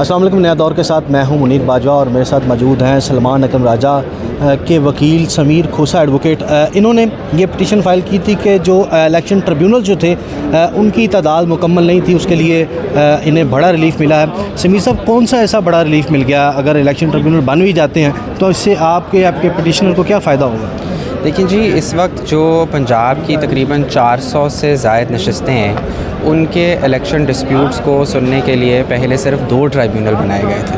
السلام علیکم. نیا دور کے ساتھ میں ہوں منیر باجوہ اور میرے ساتھ موجود ہیں سلمان اکرم راجہ کے وکیل سمیر کھوسہ ایڈوکیٹ. انہوں نے یہ پٹیشن فائل کی تھی کہ جو الیکشن ٹریبیونل جو تھے ان کی تعداد مکمل نہیں تھی, اس کے لیے انہیں بڑا ریلیف ملا ہے. سمیر صاحب, کون سا ایسا بڑا ریلیف مل گیا؟ اگر الیکشن ٹریبیونل بن بھی جاتے ہیں تو اس سے آپ کے پٹیشنر کو کیا فائدہ ہوگا؟ دیکھیں جی, اس وقت جو پنجاب کی تقریباً 400 سے زائد نشستیں ہیں, ان کے الیکشن ڈسپیوٹس کو سننے کے لیے پہلے صرف 2 ٹرائیبیونل بنائے گئے تھے.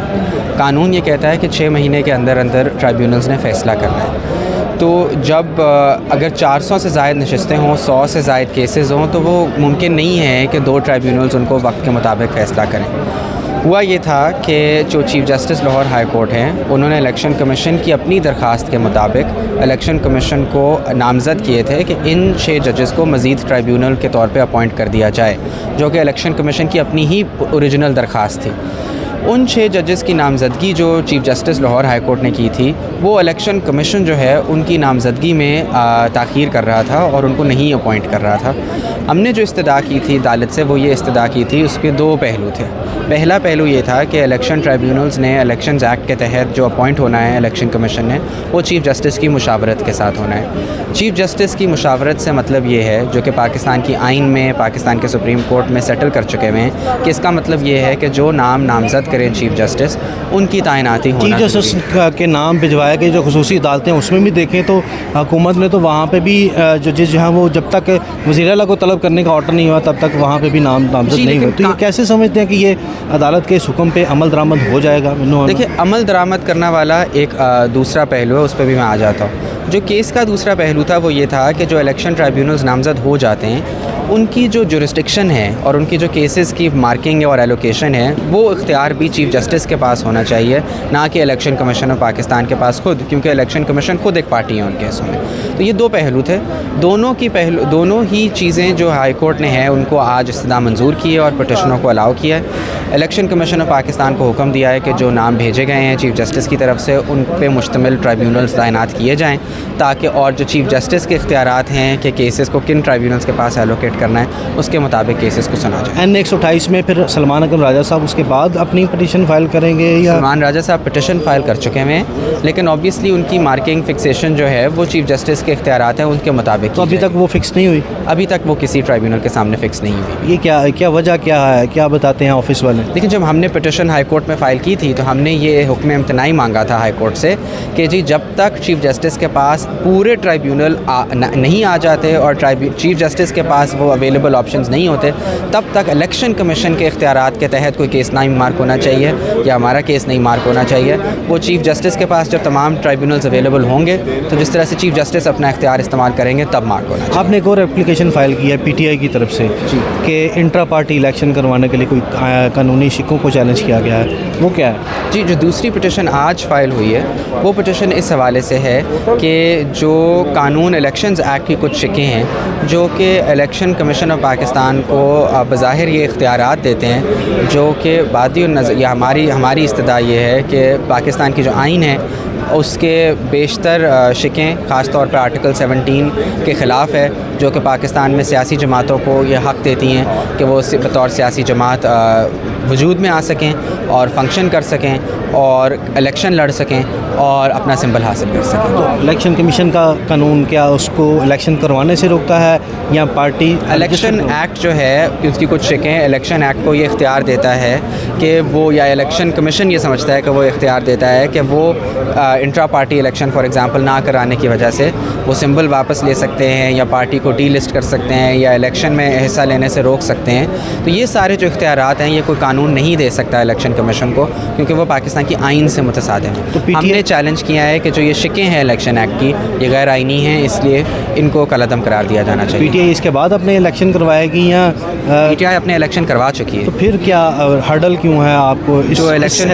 قانون یہ کہتا ہے کہ 6 مہینے کے اندر ٹرائیبیونلز نے فیصلہ کرنا ہے. تو جب اگر 400 سے زائد نشستیں ہوں, 100 سے زائد کیسز ہوں, تو وہ ممکن نہیں ہے کہ 2 ٹرائیبیونلز ان کو وقت کے مطابق فیصلہ کریں. ہوا یہ تھا کہ جو chief justice Lahore high court ہیں, انہوں نے الیکشن کمیشن کی اپنی درخواست کے مطابق الیکشن کمیشن کو نامزد کیے تھے کہ ان 6 ججز کو مزید ٹرائیبیونل کے طور پہ اپوائنٹ کر دیا جائے, جو کہ الیکشن کمیشن کی اپنی ہی اوریجنل درخواست تھی. ان 6 ججز کی نامزدگی جو chief justice Lahore high court نے کی تھی, وہ الیکشن کمیشن جو ہے ان کی نامزدگی میں تاخیر کر رہا تھا اور ان کو نہیں اپوائنٹ کر رہا تھا. ہم نے جو استدعا کی تھی عدالت سے, وہ یہ استدعا کی تھی, اس کے 2 پہلو تھے. پہلا پہلو یہ تھا کہ الیکشن ٹرائیبیونلز نے الیکشنز ایکٹ کے تحت جو اپوائنٹ ہونا ہے الیکشن کمیشن نے, وہ چیف جسٹس کی مشاورت کے ساتھ ہونا ہے. چیف جسٹس کی مشاورت سے مطلب یہ ہے, جو کہ پاکستان کی آئین میں, پاکستان کے سپریم کورٹ میں سیٹل کر چکے ہوئے ہیں, کہ اس کا مطلب یہ ہے کہ جو نام نامزد کریں چیف جسٹس, ان کی تعیناتی ہونا. چیف جسٹس کے نام بھجوائے گئے جو خصوصی عدالتیں, اس میں بھی دیکھیں تو حکومت نے تو وہاں پہ بھی ججز جو ہیں وہ جب تک وزیر اعلیٰ کو طلب کرنے کا آرڈر نہیں ہوا تب تک وہاں پہ بھی نام نامزد نہیں ہوئے. تو یہ کیسے سمجھتے ہیں کہ یہ عدالت کے اس حکم پہ عمل درآمد ہو جائے گا؟ دیکھیں, عمل درآمد کرنے والا ایک دوسرا پہلو ہے, اس پہ بھی میں آ جاتا ہوں. جو کیس کا دوسرا پہلو تھا وہ یہ تھا کہ جو الیکشن ٹرائیبیونلز نامزد ہو جاتے ہیں, ان کی جو جورسڈکشن ہے اور ان کی جو کیسز کی مارکنگ اور ایلوکیشن ہے, وہ اختیار بھی چیف جسٹس کے پاس ہونا چاہیے, نہ کہ الیکشن کمیشن آف پاکستان کے پاس خود, کیونکہ الیکشن کمیشن خود ایک پارٹی ہے ان کیسوں میں. تو یہ 2 پہلو تھے. دونوں ہی چیزیں جو ہائی کورٹ نے ہیں ان کو آج استدعا منظور کی ہے اور پٹیشنوں کو الاؤ کیا ہے. الیکشن کمیشن آف پاکستان کو حکم دیا ہے کہ جو نام بھیجے گئے ہیں چیف جسٹس کی طرف سے, ان پہ مشتمل ٹرائیبیونلز تعینات کیے جائیں, تاکہ اور جو چیف جسٹس کے اختیارات ہیں کہ کیسز کو کن ٹرائیبیونلز کے پاس ایلوکیٹ کرنا ہے, اس کے مطابق کیسز کو سنا جائے. این 128 میں پھر سلمان اکرم راجہ صاحب اس کے بعد اپنی پٹیشن فائل کریں گے یا؟ سلمان راجہ صاحب پٹیشن فائل کر چکے ہیں, لیکن آبویسلی ان کی مارکنگ فکسیشن جو ہے وہ چیف جسٹس کے اختیارات ہیں, ان کے مطابق. تو ابھی تک وہ فکس نہیں ہوئی؟ ابھی تک وہ کسی ٹرائیبیونل کے سامنے فکس نہیں ہوئی. یہ کیا وجہ کیا ہے, کیا بتاتے ہیں آفس والے؟ لیکن جب ہم نے پٹیشن ہائی کورٹ میں فائل کی تھی تو ہم نے یہ حکم امتناعی مانگا تھا ہائی کورٹ سے کہ جی جب تک چیف جسٹس کے پاس پورے ٹرائیبیونل نہیں آ جاتے اور چیف جسٹس کے پاس وہ اویلیبل آپشنز نہیں ہوتے, تب تک الیکشن کمیشن کے اختیارات کے تحت کوئی کیس نہیں مارک ہونا چاہیے یا ہمارا کیس نہیں مارک ہونا چاہیے. وہ چیف جسٹس کے پاس جب تمام ٹرائیبیونلز اویلیبل ہوں گے تو جس طرح سے چیف جسٹس اپنا اختیار استعمال کریں گے تب مارک ہونا چاہیے. آپ نے ایک اور اپلیکیشن فائل کی ہے پی ٹی آئی کی طرف سے کہ انٹرا پارٹی الیکشن کروانے کے لیے کوئی قانونی شکوں کو چیلنج کیا گیا ہے, وہ کیا ہے؟ جی, جو دوسری پٹیشن آج فائل ہوئی ہے وہ پٹیشن اس حوالے سے ہے کہ جو قانون الیکشنز ایکٹ کی کچھ شکیں ہیں جو کہ الیکشن کمیشن آف پاکستان کو بظاہر یہ اختیارات دیتے ہیں, جو کہ بادی النظر یا ہماری استدعا یہ ہے کہ پاکستان کی جو آئین ہے اس کے بیشتر شکیں خاص طور پہ آرٹیکل 17 کے خلاف ہے, جو کہ پاکستان میں سیاسی جماعتوں کو یہ حق دیتی ہیں کہ وہ بطور سیاسی جماعت وجود میں آ سکیں اور فنکشن کر سکیں اور الیکشن لڑ سکیں اور اپنا سمبل حاصل کر سکیں. تو الیکشن کمیشن کا قانون کیا اس کو الیکشن کروانے سے روکتا ہے یا پارٹی؟ الیکشن ایکٹ جو ہے اس کی کچھ شکیں, الیکشن ایکٹ کو یہ اختیار دیتا ہے کہ وہ, یا الیکشن کمیشن یہ سمجھتا ہے کہ وہ اختیار دیتا ہے کہ وہ intra party election for example نہ کرانے کی وجہ سے وہ سمبل واپس لے سکتے ہیں یا پارٹی کو ڈی لسٹ کر سکتے ہیں یا الیکشن میں حصہ لینے سے روک سکتے ہیں. تو یہ سارے جو اختیارات ہیں یہ کوئی قانون نہیں دے سکتا الیکشن کمیشن کو, کیونکہ وہ پاکستان کی آئین سے متصادم ہے. ہم نے چیلنج کیا ہے کہ جو یہ شکیں ہیں الیکشن ایکٹ کی یہ غیر آئینی ہیں, اس لیے ان کو کالعدم قرار دیا جانا چاہیے. پی ٹی آئی اس کے بعد اپنے الیکشن کروائے گی یا پی ٹی آئی اپنے الیکشن کروا چکی ہے؟ تو پھر کیا ہرڈل کیوں ہے آپ کو جو الیکشن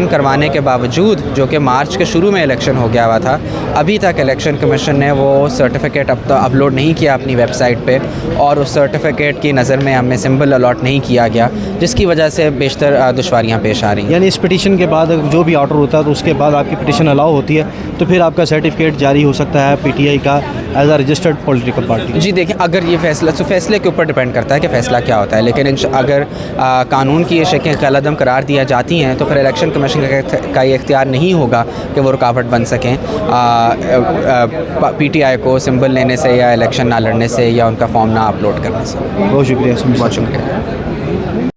کروانے کے باوجود, جو کہ مارچ کے شروع میں الیکشن ہو گیا ہوا تھا, ابھی تک الیکشن کمیشن نے وہ سرٹیفکیٹ اپلوڈ نہیں کیا اپنی ویب سائٹ پہ, اور اس سرٹیفکیٹ کی نظر میں ہمیں سمبل الاٹ نہیں کیا گیا, جس کی وجہ سے بیشتر دشواریاں پیش آ رہی ہیں. یعنی اس پٹیشن کے بعد جو بھی آرڈر ہوتا ہے تو اس کے بعد آپ کی پٹیشن الاؤ ہوتی ہے تو پھر آپ کا سرٹیفکیٹ جاری ہو سکتا ہے پی ٹی آئی کا is a registered political party? جی دیکھیں، اگر یہ فیصلے کے اوپر ڈپینڈ کرتا ہے کہ فیصلہ کیا ہوتا ہے، لیکن اگر قانون کی یہ شکیں کالعدم قرار دیا جاتی ہیں تو پھر الیکشن کمیشن کا یہ اختیار نہیں ہوگا کہ وہ رکاوٹ بن سکیں پی ٹی آئی کو سمبل لینے سے یا الیکشن نہ لڑنے سے یا ان کا فارم نہ اپلوڈ کرنے سے۔ بہت شکریہ۔ بہت شکریہ۔